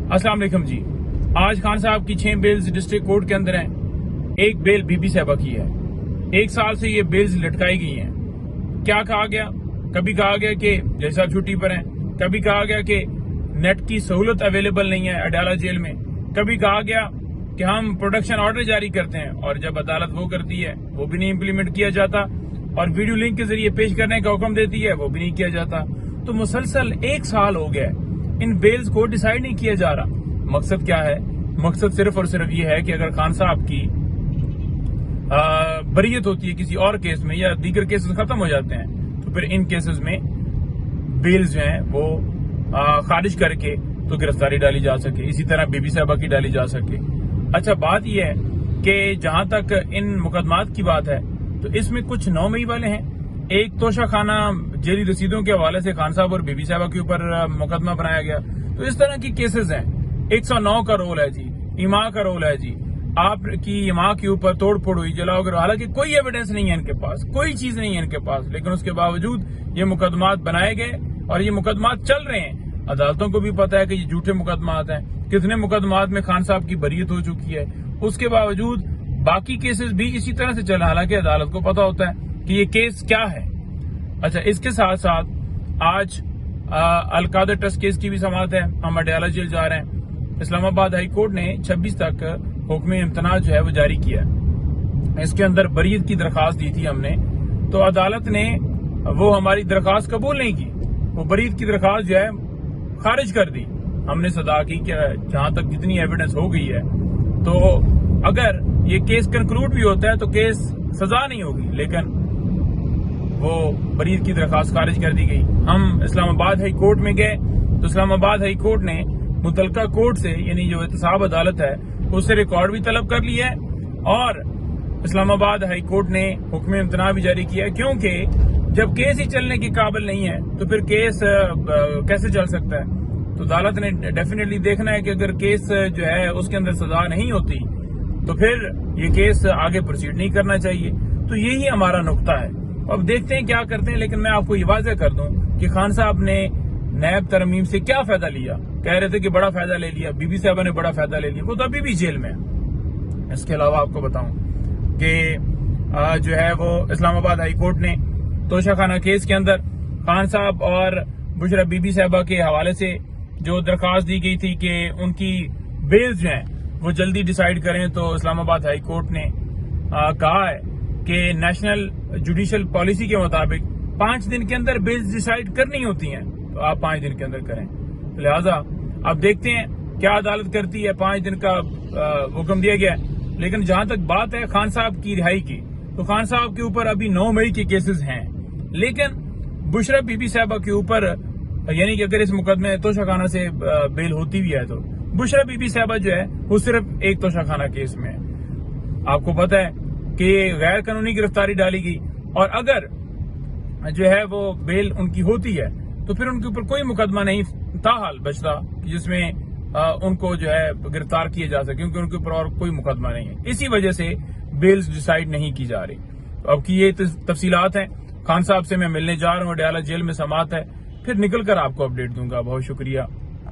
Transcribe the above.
अस्सलाम वालेकुम जी। आज खान साहब की 6 बेल्स डिस्ट्रिक्ट कोर्ट के अंदर हैं। एक बेल बीबी साहबा की है। 1 साल से ये बेल्स लटकाई गई हैं। क्या कहा गया? कभी कहा गया कि जज साहब छुट्टी पर हैं, कभी कहा गया कि नेट की सहूलत अवेलेबल नहीं है अडाला जेल में, कभी कहा गया कि हम प्रोडक्शन ऑर्डर जारी करते हैं और जब अदालत वो करती है वो भी नहीं इम्प्लीमेंट किया जाता, और वीडियो लिंक के जरिए पेश करने का हुक्म देती है वो भी नहीं किया जाता। तो मुसलसल 1 साल हो गया इन बेल्स को डिसाइड नहीं किया जा रहा। मकसद क्या है? मकसद सिर्फ और सिर्फ ये है कि अगर खान साहब की बरीयत होती है किसी और केस में या दीगर केसेस खत्म हो जाते हैं तो फिर इन केसेस में बेल्स जो हैं वो खारिज करके तो गिरफ्तारी डाली जा सके, इसी तरह बीबी साहबा की डाली जा सके। अच्छा, बात यह है कि जहां तक इन मुकदमात की बात है तो इसमें कुछ 9 मई वाले हैं। एक तोशा खाना जेली रसीदों के हवाले से खान साहब और बीबी साहबा के ऊपर मुकदमा बनाया गया। तो इस तरह की केसेस हैं। 109 का रोल है जी, इमा का रोल है जी, आपकी इमा के ऊपर तोड़ फोड़ हुई, जलाओ, हालांकि कोई एविडेंस नहीं है इनके पास, कोई चीज नहीं है इनके पास, लेकिन उसके बावजूद ये मुकदमात बनाए गए और ये मुकदमात चल रहे हैं। अदालतों को भी पता है कि ये झूठे मुकदमात हैं। कितने मुकदमात में खान साहब की बरीयत हो चुकी है, उसके बावजूद बाकी केसेस भी इसी तरह से चल, हालांकि अदालत को पता होता है कि ये केस क्या है। अच्छा, इसके साथ साथ आज अलकादर ट्रस्ट केस की भी समाअत है। हम अडयाला जेल जा रहे हैं। इस्लामाबाद हाई कोर्ट ने 26 तक हुक्म इम्तना जो है वो जारी किया। इसके अंदर बरीयत की दरखास्त दी थी हमने, तो अदालत ने वो हमारी दरखास्त कबूल नहीं की, वो बरीयत की दरखास्त जो है खारिज कर दी। हमने सदा की कि जहां तक जितनी एविडेंस हो गई है तो अगर ये केस कंक्लूड भी होता है तो केस सजा नहीं होगी, लेकिन वो बरीयत की दरखास्त खारिज कर दी गई। हम इस्लामाबाद हाई कोर्ट में गए तो इस्लामाबाद हाई कोर्ट ने मुतलका कोर्ट से, यानी जो एहतसाब अदालत है, उससे रिकॉर्ड भी तलब कर लिया है और इस्लामाबाद हाई कोर्ट ने हुक्म इम्तना भी जारी किया, क्योंकि जब केस ही चलने के काबिल नहीं है तो फिर केस कैसे चल सकता है। तो अदालत ने डेफिनेटली देखना है कि अगर केस जो है उसके अंदर सजा नहीं होती तो फिर ये केस आगे प्रोसीड नहीं करना चाहिए। तो यही हमारा नुक्ता है। अब देखते हैं क्या करते हैं, लेकिन मैं आपको ये वाज़ेह कर दूं कि खान साहब ने नैब तरमीम से क्या फायदा लिया। कह रहे थे कि बड़ा फायदा ले लिया, बीबी साहबा ने बड़ा फायदा ले लिया, वो तो अभी भी जेल में है। इसके अलावा आपको बताऊं कि जो है वो इस्लामाबाद हाई कोर्ट ने तोशा खाना केस के अंदर खान साहब और बुशरा बीबी साहबा के हवाले से जो दरखास्त दी गई थी कि उनकी बेल्स जो हैं वो जल्दी डिसाइड करें, तो इस्लामाबाद हाई कोर्ट ने कहा है कि नेशनल जुडिशल पॉलिसी के मुताबिक 5 दिन के अंदर बेल्स डिसाइड करनी होती हैं, तो आप 5 दिन के अंदर करें। तो लिहाजा अब देखते हैं क्या अदालत करती है। 5 दिन का हुक्म दिया गया है, लेकिन जहां तक बात है खान साहब की रिहाई की, तो खान साहब के ऊपर अभी 9 मई के केसेस हैं, लेकिन बुशरा बीबी साहबा के ऊपर, यानी कि अगर इस मुकदमे में तोशाखाना से बेल होती भी है तो बुशरा बीबी साहबा जो है वो सिर्फ एक तोशाखाना केस में है। आपको पता है कि गैर कानूनी गिरफ्तारी डाली गई, और अगर जो है वो बेल उनकी होती है तो फिर उनके ऊपर कोई मुकदमा नहीं ताहाल बचता जिसमें उनको जो है गिरफ्तार किया जा सके, क्योंकि उनके ऊपर और कोई मुकदमा नहीं है। इसी वजह से बेल्स डिसाइड नहीं की जा रही। तो अब की ये तफसीलात हैं। खान साहब से मैं मिलने जा रहा हूँ, अडयाला जेल में समाअत है, फिर निकल कर आपको अपडेट दूंगा। बहुत शुक्रिया।